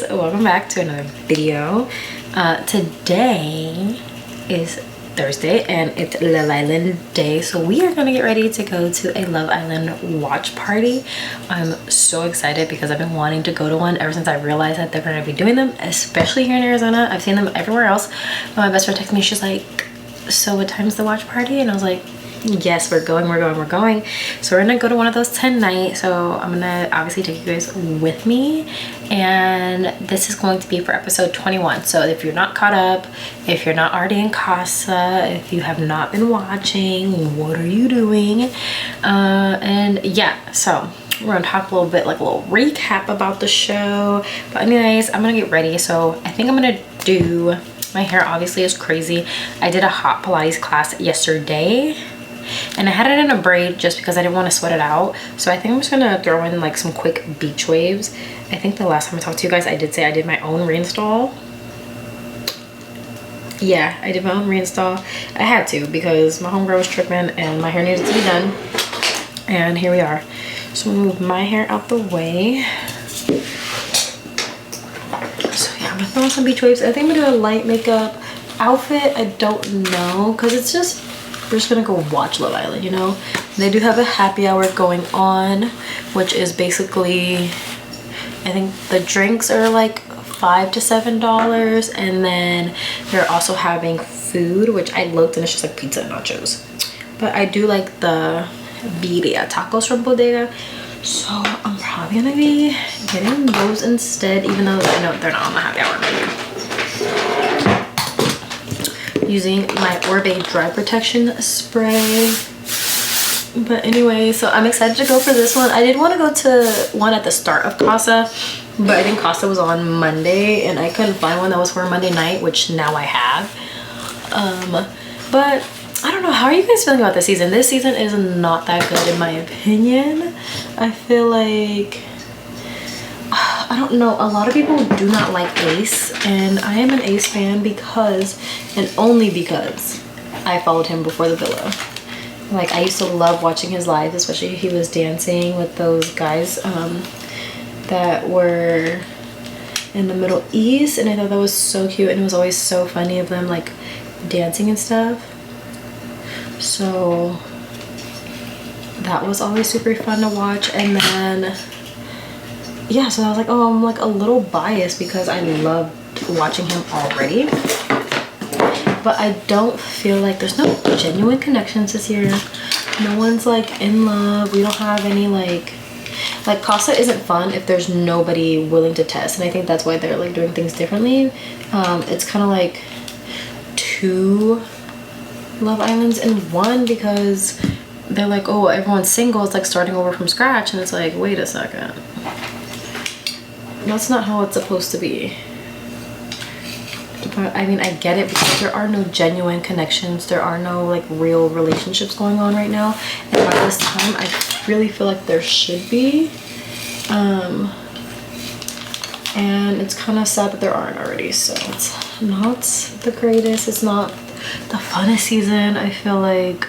guys, welcome back to another video. Today is Thursday and it's Love Island day, so we are gonna get ready to go to a Love Island watch party. I'm so excited because I've been wanting to go to one ever since I realized that they're gonna be doing them, especially here in Arizona. I've seen them everywhere else, but my best friend texted me, she's like, so what time's the watch party? And I was like, yes, we're going. So we're gonna go to one of those tonight, so I'm gonna obviously take you guys with me, and this is going to be for episode 21. So if you're not caught up, if you're not already in Casa, if you have not been watching, what are you doing? And yeah, so we're gonna talk a little bit, like a little recap about the show. But anyways, I'm gonna get ready. So I think I'm gonna do my hair. Obviously is crazy. I did a hot Pilates class yesterday and I had it in a braid just because I didn't want to sweat it out. So I think I'm just gonna throw in like some quick beach waves. I think the last time I talked to you guys, I did say I did my own reinstall. Yeah, I did my own reinstall. I had to because my homegirl was tripping and my hair needed to be done. And here we are. So I'm gonna move my hair out the way. So yeah, I'm gonna throw in some beach waves. I think I'm gonna do a light makeup outfit. I don't know, because it's just, we're just gonna go watch Love Island, you know. They do have a happy hour going on, which is basically, I think the drinks are like $5 to $7, and then they're also having food, which I looked and it's just like pizza and nachos. But I do like the birria tacos from Bodega, so I'm probably gonna be getting those instead, even though I know they're not on the happy hour menu. Using my Orbe dry protection spray. But anyway, so I'm excited to go for this one. I did want to go to one at the start of Casa, but I think Casa was on Monday and I couldn't find one that was for Monday night, which now I have. But I don't know, how are you guys feeling about this season? This season is not that good in my opinion. I feel like, I don't know, a lot of people do not like Ace, and I am an Ace fan because, and only because, I followed him before the villa. Like, I used to love watching his lives, especially if he was dancing with those guys that were in the Middle East, and I thought that was so cute, and it was always so funny of them like dancing and stuff. So that was always super fun to watch. And then yeah, so I was like, oh, I'm like a little biased because I loved watching him already, but I don't feel like there's no genuine connections this year. No one's like in love. We don't have any like Casa isn't fun if there's nobody willing to test, and I think that's why they're like doing things differently. It's kind of like two Love Islands in one, because they're like, oh, everyone's single, it's like starting over from scratch, and it's like, wait a second, that's not how it's supposed to be. But I mean, I get it because there are no genuine connections, there are no like real relationships going on right now, and by this time I really feel like there should be, and it's kind of sad that there aren't already. So it's not the greatest, it's not the funnest season. I feel like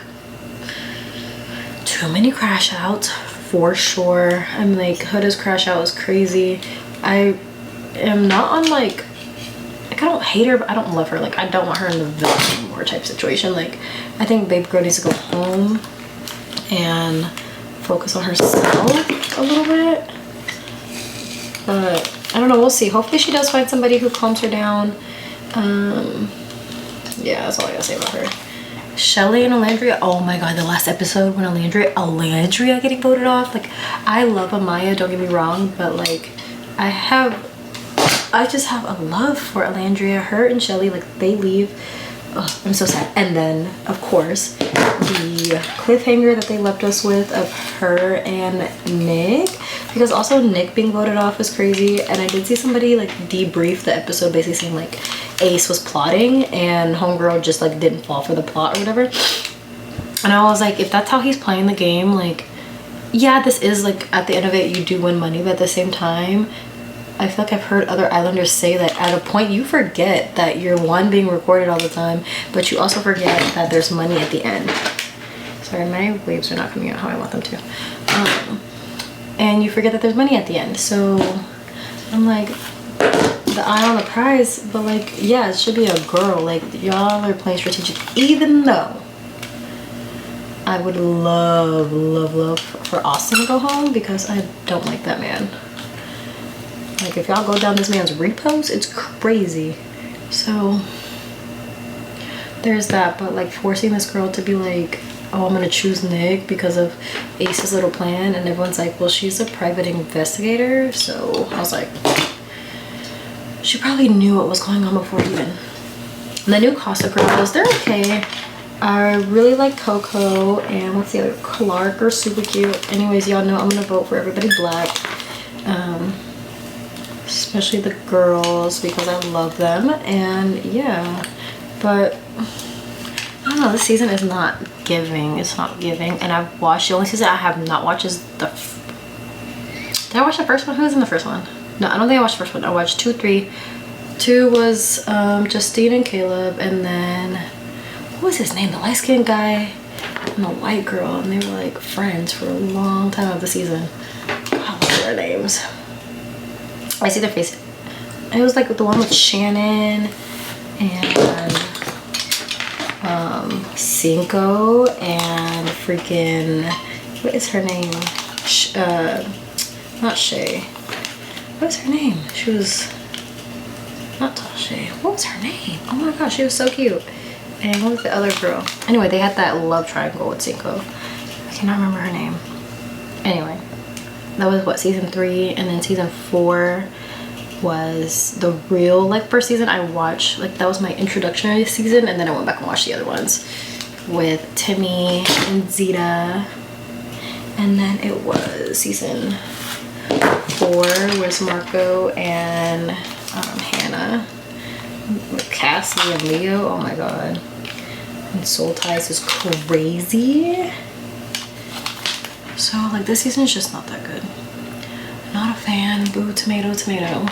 too many crash outs for sure. I'm like, Huda's crash out was crazy. I am not on like I don't hate her, but I don't love her. Like, I don't want her in the villa anymore type situation. Like, I think babe girl needs to go home and focus on herself a little bit. But I don't know, we'll see. Hopefully she does find somebody who calms her down. Yeah, that's all I gotta say about her. Shelly and Alandria, oh my god, the last episode when Alandria getting voted off. Like, I love Amaya, don't get me wrong, but like I just have a love for Alandria. Her and Shelly, like, they leave. Oh, I'm so sad. And then of course the cliffhanger that they left us with of her and Nick, because also Nick being voted off was crazy. And I did see somebody like debrief the episode, basically saying like Ace was plotting and homegirl just like didn't fall for the plot or whatever. And I was like, if that's how he's playing the game, like, yeah, this is like, at the end of it you do win money, but at the same time I feel like I've heard other Islanders say that at a point you forget that you're one, being recorded all the time, but you also forget that there's money at the end. Sorry, my waves are not coming out how I want them to. And you forget that there's money at the end. So I'm like, the eye on the prize, but like, yeah, it should be a girl. Like, y'all are playing strategic, even though I would love for Austin to go home because I don't like that man. Like, if y'all go down this man's repos, it's crazy. So there's that. But like, forcing this girl to be like, oh, I'm gonna choose Nick because of Ace's little plan, and everyone's like, well, she's a private investigator. So I was like, she probably knew what was going on before even. And the new Casa girls, they're okay. I really like Coco and what's the other? Clark are super cute. Anyways, y'all know I'm gonna vote for everybody black. Especially the girls because I love them. And yeah, but I don't know, this season is not giving. It's not giving. And I've watched, the only season I have not watched is the, did I watch the first one? Who was in the first one? No, I don't think I watched the first one. I watched 2, 3. 2 was Justine and Caleb, and then what was his name? The light-skinned guy and the white girl, and they were like friends for a long time of the season. God, what are their names? I see their face. It was like the one with Shannon and Cinco and freaking, what is her name? Not Shay. What was her name? She was not Tasha. What was her name? Oh my gosh, she was so cute. And what was the other girl? Anyway, they had that love triangle with Cinco. I cannot remember her name. Anyway, that was what, season 3, and then season 4 was the real like first season I watched. Like, that was my introductory season, and then I went back and watched the other ones with Timmy and Zeta. And then it was season 4 was Marco and Hannah with Cassie and Leo. Oh my god. And Soul Ties is crazy. So like, this season is just not that good. Not a fan. Boo, tomato, tomato.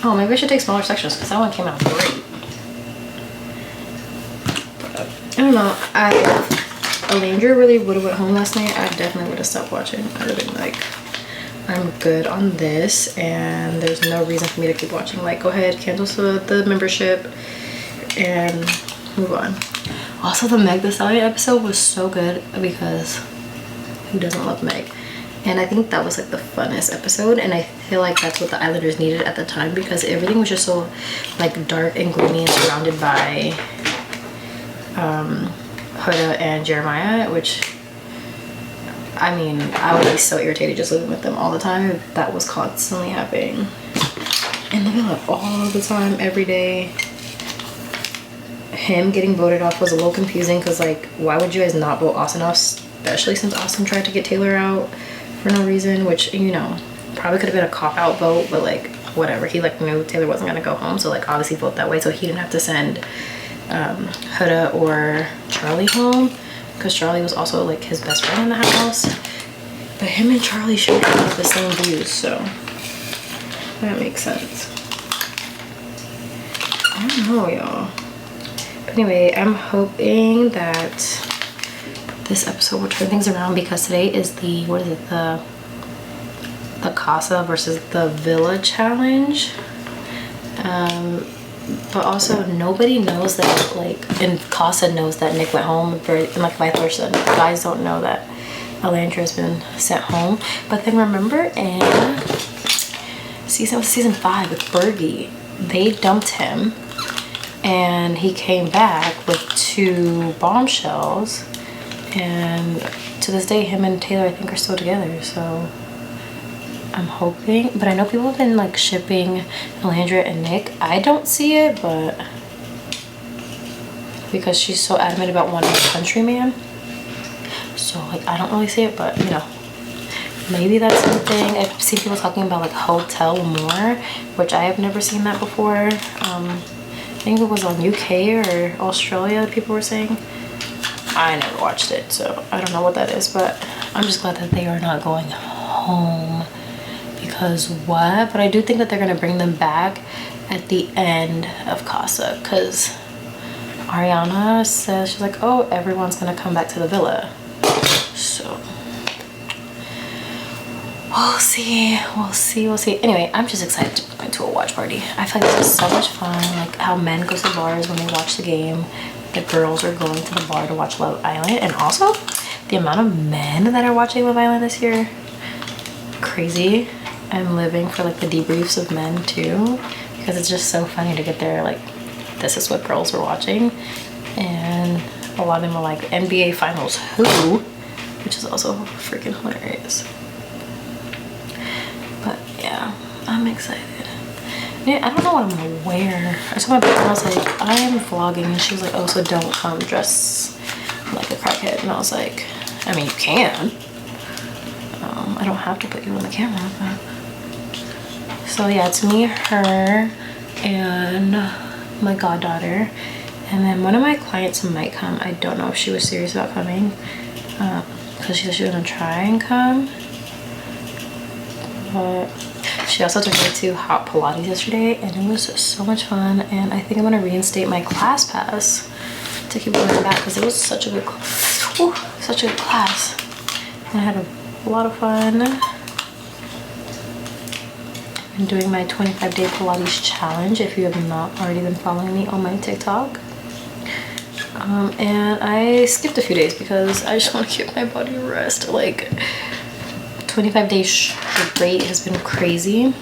Oh, maybe I should take smaller sections because that one came out great. But I don't know. If Alandra really would have went home last night, I definitely would have stopped watching. I would have been like, I'm good on this, and there's no reason for me to keep watching. Like, go ahead, cancel the membership and move on. Also, the Meg Thee Stallion episode was so good because who doesn't love Meg? And I think that was like the funnest episode, and I feel like that's what the Islanders needed at the time because everything was just so like dark and gloomy and surrounded by Huda and Jeremiah, which, I mean, I would be so irritated just living with them all the time if that was constantly happening. And living with all the time, every day. Him getting voted off was a little confusing because, like, why would you guys not vote Austin off, especially since Austin tried to get Taylor out for no reason, which, you know, probably could have been a cop-out vote, but like, whatever. He like knew Taylor wasn't gonna go home, so like obviously vote that way so he didn't have to send Huda or Charlie home because Charlie was also like his best friend in the house. But him and Charlie should have the same views, so that makes sense. I don't know, y'all. But anyway, I'm hoping that this episode will turn things around because today is the, what is it, the Casa versus the Villa challenge. But also nobody knows that, like, and Casa knows that Nick went home, and like vice versa. The guys don't know that Alandra has been sent home. But then remember in season 5 with Fergie, they dumped him and he came back with 2 bombshells, and to this day him and Taylor I think are still together. So I'm hoping, but I know people have been like shipping Alandra and Nick. I don't see it, but because she's so adamant about wanting a countryman, so like I don't really see it, but you know, maybe that's something. I've seen people talking about like hotel more, which I have never seen that before. I think it was on UK or Australia that people were saying. I never watched it, so I don't know what that is, but I'm just glad that they are not going home. Because what? But I do think that they're gonna bring them back at the end of Casa, because Ariana says, she's like, oh, everyone's gonna come back to the villa. So we'll see, we'll see, we'll see. Anyway, I'm just excited to go to a watch party. I feel like this is so much fun. Like how men go to bars when they watch the game, the girls are going to the bar to watch Love Island, and also the amount of men that are watching Love Island this year, crazy. I'm living for like the debriefs of men too, because it's just so funny to get there. Like, this is what girls are watching, and a lot of them are like NBA Finals who, which is also freaking hilarious. But yeah, I'm excited. Yeah, I don't know what I'm gonna wear. I told my boyfriend, I was like, I am vlogging, and she was like, oh, so don't come dress like a crackhead. And I was like, I mean, you can. I don't have to put you on the camera, but. So yeah, it's me, her, and my goddaughter, and then one of my clients might come. I don't know if she was serious about coming, because she said she was gonna try and come, but she also took me to Hot Pilates yesterday, and it was so much fun. And I think I'm gonna reinstate my class pass to keep going back, because it was such a good class, and I had a lot of fun. I'm doing my 25-day Pilates challenge if you have not already been following me on my TikTok. And I skipped a few days because I just want to give my body a rest. Like, 25 days straight has been crazy.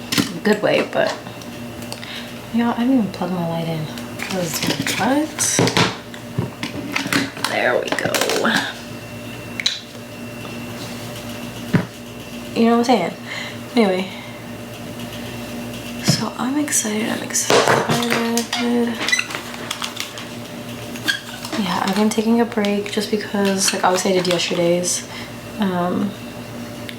Good way, but yeah, I didn't even plug my light in because what? There we go. You know what I'm saying? Anyway, so I'm excited. Yeah, I've been taking a break just because, like, obviously I did yesterday's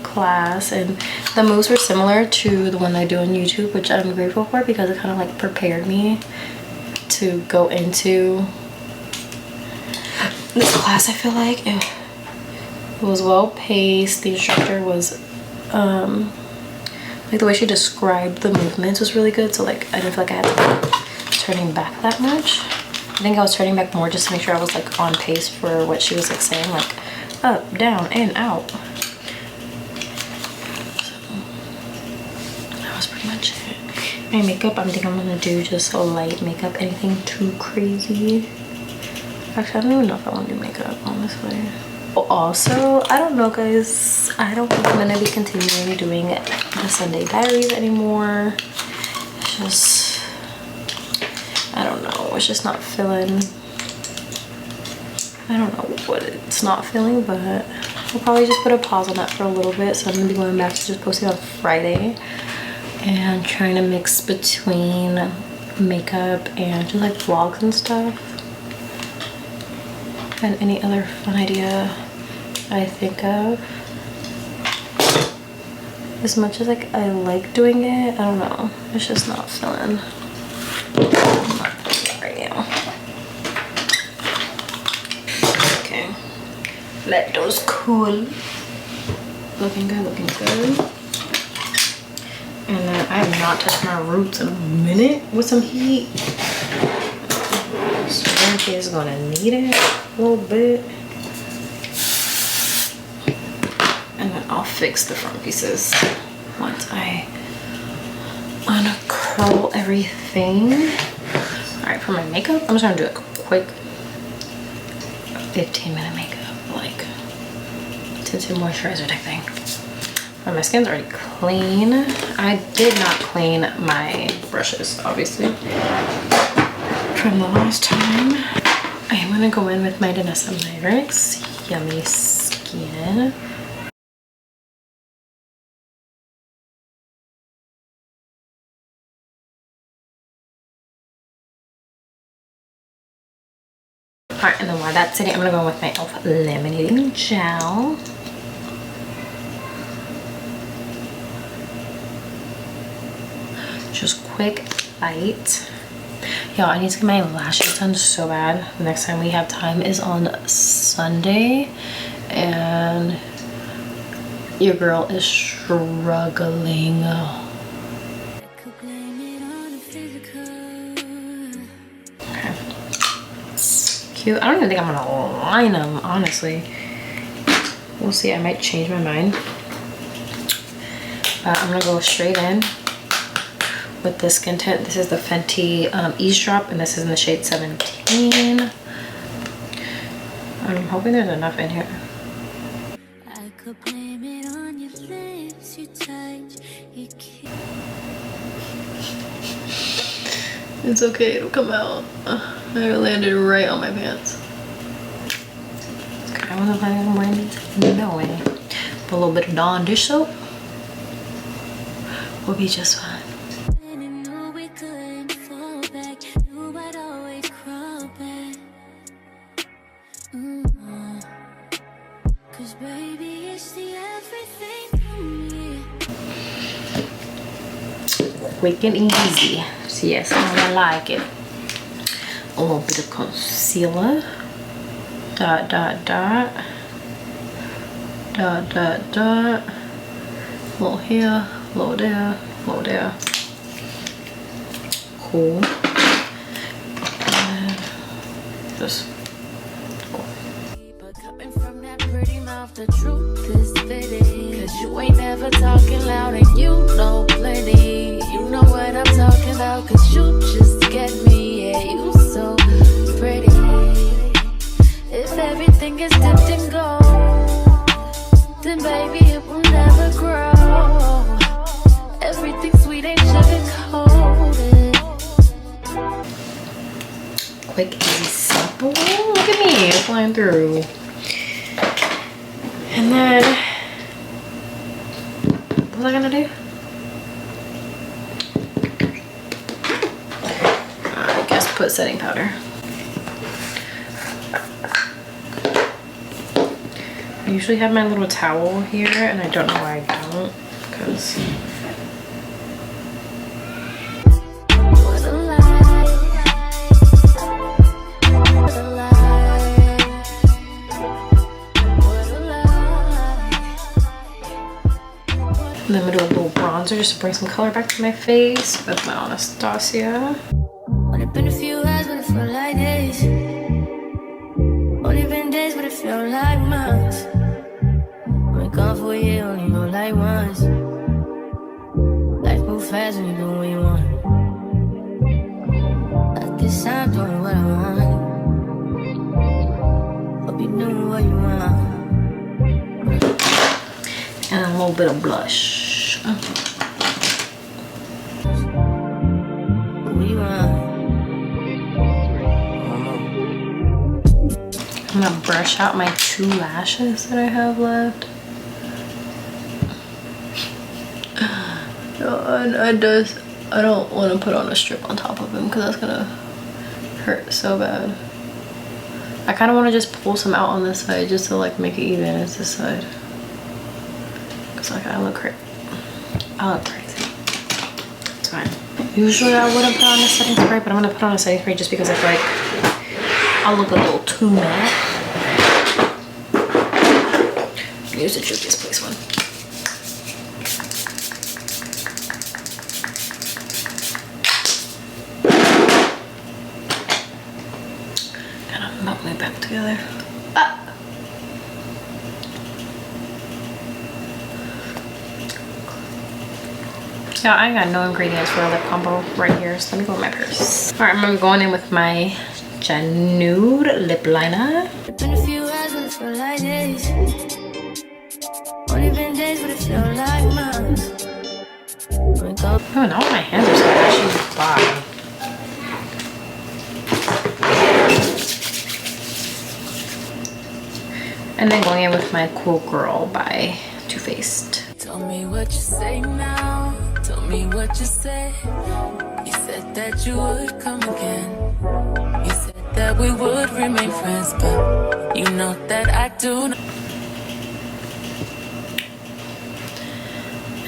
class, and the moves were similar to the one I do on YouTube, which I'm grateful for because it kind of like prepared me to go into this class. I feel like it was well paced. The instructor was like, the way she described the movements was really good, so like I didn't feel like I had to be turning back that much. I think I was turning back more just to make sure I was like on pace for what she was like saying, like up, down, and out. Pretty much it. My makeup, I think I'm gonna do just a light makeup, anything too crazy. Actually, I don't even know if I want to do makeup, honestly. Also, I don't know, guys, I don't think I'm gonna be continuing doing the Sunday diaries anymore. It's just, I don't know, it's just not feeling, I don't know what it's not feeling, but I'll probably just put a pause on that for a little bit. So I'm gonna be going back to just posting on Friday and trying to mix between makeup and just like vlogs and stuff, and any other fun idea I think of. As much as like I like doing it, I don't know, it's just not feeling it right now. Okay, let those cool. Looking good, looking good. And then I have not touched my roots in a minute with some heat. So Renke is gonna need it a little bit. And then I'll fix the front pieces once I uncurl everything. All right, for my makeup, I'm just gonna do a quick 15-minute makeup, like tinted moisturizer type thing. My skin's already clean. I did not clean my brushes, obviously, from the last time. I am gonna go in with my Danessa Myricks Yummy Skin. Alright, and then while that's sitting, I'm gonna go in with my e.l.f. Laminating Gel. Just quick, light. Y'all, I need to get my lashes done so bad. The next time we have time is on Sunday, and your girl is struggling. Okay. Cute. I don't even think I'm gonna line them, honestly. We'll see. I might change my mind. But I'm gonna go straight in with the skin tint. This is the Fenty Eavesdrop, and this is in the shade 17. I'm hoping there's enough in here. I could blame it on your lips, you touch, you kiss. It's okay, it'll come out. I landed right on my pants. Okay, I wasn't planning on wearing these. No way. Put a little bit of Dawn dish soap will be just fine. Quick and easy. So yes, I like it. A little bit of concealer. Dot, dot, dot. Dot, dot, dot. A little here, a little there, a little there. Cool. And just cool. The truth is fitting, cause you ain't never talking loud and you know plenty. You know what I'm talking about, cause you just get me. Yeah, you so pretty. If everything is dipped in gold, then baby it will never grow. Everything sweet ain't sugar coated. Quick, easy, simple. Look at me flying through. And then, what was I gonna do? I guess put setting powder. I usually have my little towel here, and I don't know why I don't, because and then I'm gonna do a little bronzer just to bring some color back to my face with my Anastasia. Only been a few hours, but it felt like days. Only been days, but it felt like months. Been gone for a year, only know like once. Life move fast when you do what you want. I guess I'm doing what I want. Hope you doing what you want. And a little bit of blush. I'm gonna brush out my 2 lashes that I have left. I don't want to put on a strip on top of them because that's gonna hurt so bad. I kind of want to just pull some out on this side just to like make it even as this side. Cause like I look crazy. It's fine. Usually I wouldn't put on a setting spray, but I'm gonna put on a setting spray just because I feel like I'll look a little too matte. Use the Juvia's Place one. Kind of melt my back together. Ah. Yeah, I ain't got no ingredients for a lip combo right here, so let me go with my purse. All right, I'm going in with my Nude lip liner. It's been a few hours, but it felt like days. Only been days, but it felt like months. Oh no, my hands are so actually bad. And then going in with my Cool Girl by Too Faced. Tell me what you say now. Tell me what you say. You said that you would come again. You said that we would remain friends, but you know that I do not.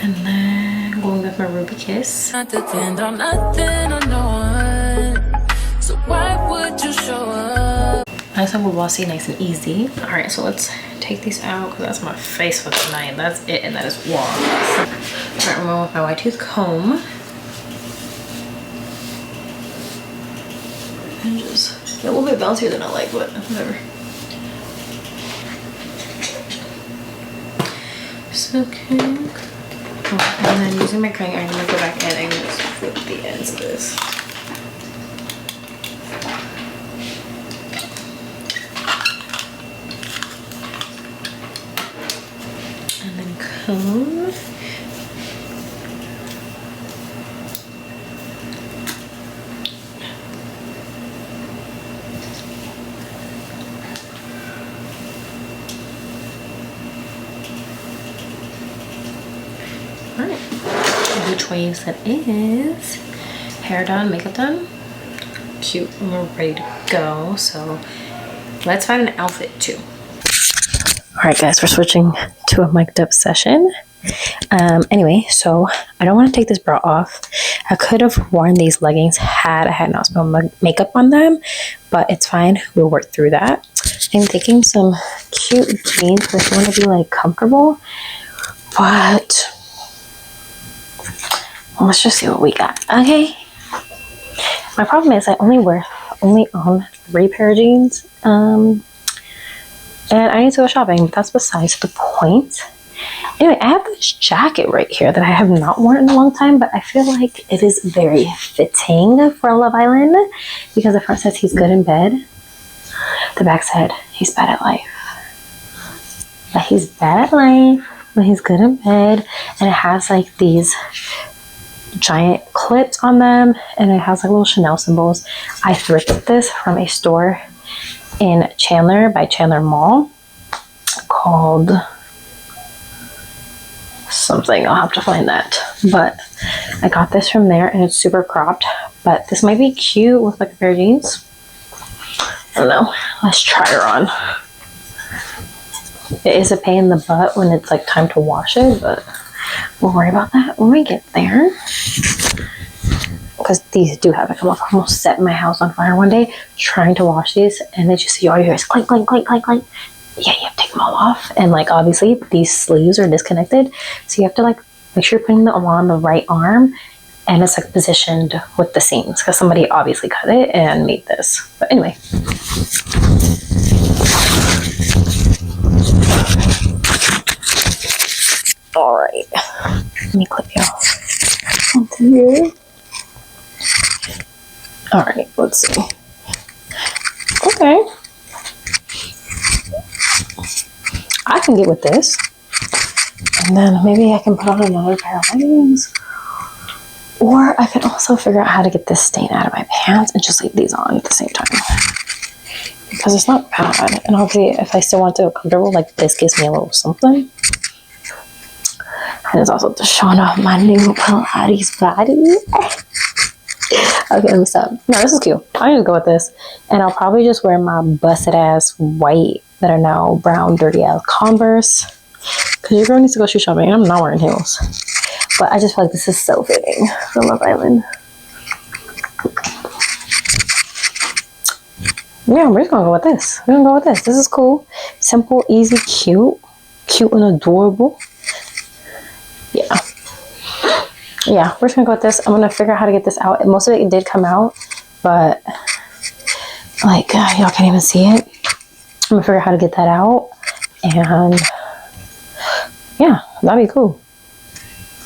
And then going with my Ruby Kiss. Not depend on nothing or no one. So why would you show up? Nice and bossy, nice and easy. All right, so let's take these out because that's my face for tonight. That's it, and that is warm. All right, I'm going with my white tooth comb. And just a little bit bouncier than I like, but whatever. So cute. And then using my cutting iron, I'm gonna go back in and just flip the ends of this. And then comb. Alright, which waves that is. Hair done, makeup done. Cute, and we're ready to go. So let's find an outfit too. Alright guys, we're switching to a mic'd up session. Anyway, so I don't want to take this bra off. I could have worn these leggings had I had not spilled makeup on them, but it's fine. We'll work through that. I'm taking some cute jeans because I want to be like comfortable, but let's just see what we got. Okay. My problem is I only own 3 pair of jeans, and I need to go shopping, but that's besides the point. Anyway, I have this jacket right here that I have not worn in a long time, but I feel like it is very fitting for Love Island because the front says he's good in bed. The back said he's bad at life. But he's bad at life, but he's good in bed. And it has like these giant clips on them, and it has like little Chanel symbols. I thrifted this from a store in Chandler by Chandler Mall called something. I'll have to find that, but I got this from there and it's super cropped, but this might be cute with like a pair of jeans. I don't know. Let's try her on. It is a pain in the butt when it's like time to wash it, but we'll worry about that when we get there. Because these do have to come off. I almost set my house on fire one day trying to wash these, and it just, all you hear is clink, clink, clink, clink, clink. Yeah, you have to take them all off. And like obviously these sleeves are disconnected, so you have to like make sure you're putting them on the right arm, and it's like positioned with the seams because somebody obviously cut it and made this. But anyway. All right, let me clip you off onto here. All right, let's see. Okay, I can get with this, and then maybe I can put on another pair of leggings, or I can also figure out how to get this stain out of my pants and just leave these on at the same time, because it's not bad. And obviously if I still want to feel comfortable, like this gives me a little something. And it's also just showing off my new Pilates body. Okay, let me stop. No, this is cute. I'm gonna go with this, and I'll probably just wear my busted ass white that are now brown dirty ass Converse, because your girl needs to go shoe shopping and I'm not wearing heels. But I just feel like this is so fitting for Love Island. Yeah, we're just gonna go with this. We're gonna go with this. This is cool, simple, easy, cute and adorable. Yeah, we're just gonna go with this. I'm gonna figure out how to get this out. Most of it did come out, but like y'all can't even see it. I'm gonna figure out how to get that out, and yeah, that'd be cool.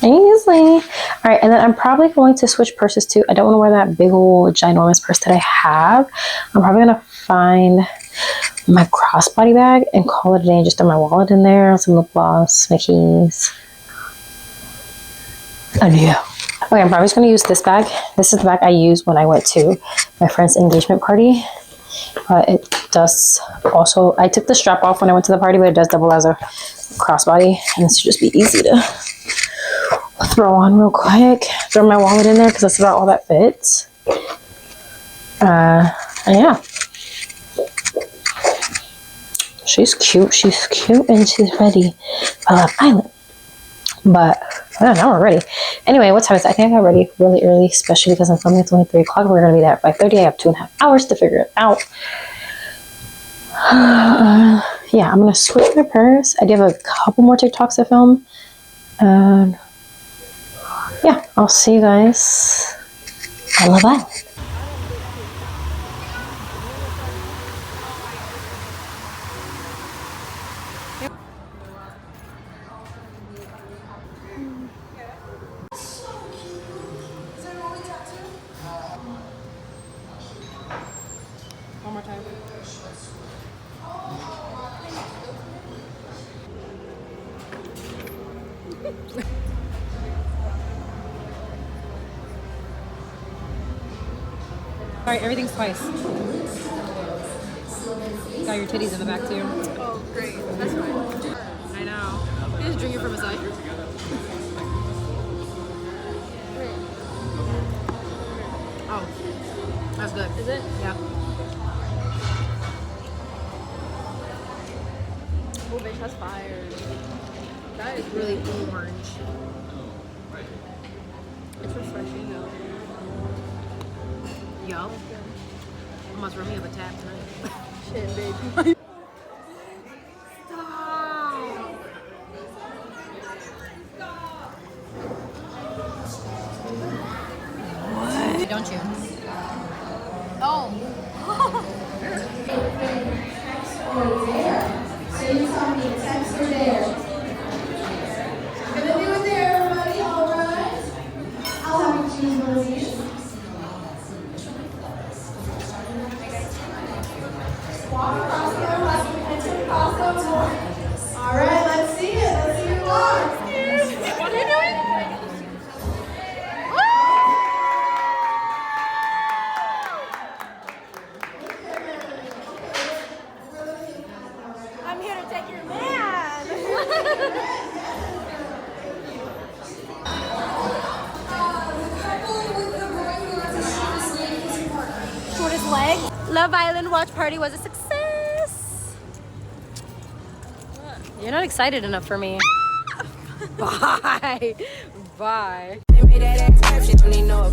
Easily. All right, and then I'm probably going to switch purses too. I don't want to wear that big old ginormous purse that I have. I'm probably gonna find my crossbody bag and call it a day and just throw my wallet in there, some lip gloss, my keys. Oh yeah. Okay, I'm probably just gonna use this bag. This is the bag I used when I went to my friend's engagement party. But it does also, I took the strap off when I went to the party, but it does double as a crossbody, and this should just be easy to throw on real quick. Throw my wallet in there because that's about all that fits. And yeah. She's cute, and she's ready for Love Island. But now we're ready. Anyway, what time is it? I think I got ready really early, especially because I'm filming. It's only 3 o'clock. We're going to be there at 5:30. I have 2.5 hours to figure it out. Yeah, I'm going to switch my purse. I do have a couple more TikToks to film. Yeah, I'll see you guys on Love Island. Alright, everything's twice. Got your titties in the back too. Oh, great. That's fine. I know. You just drink it from a side. Oh, that's good. Is it? Yeah. Oh, bitch, that's fire. That is really orange. It's refreshing though. Yo. Almost run me up a tab tonight. Shit, baby. What? Don't you? Oh. So you tell me text or dare. Gonna do it there, everybody. All right. I'll have you choose one of these. Walk across the left and turn across the floor. All right, let's see it. Let's see your walk. What are you doing? I'm here to take your man. Shortest leg. Love Island watch party was a success. You're not excited enough for me. Bye. Bye. She don't need no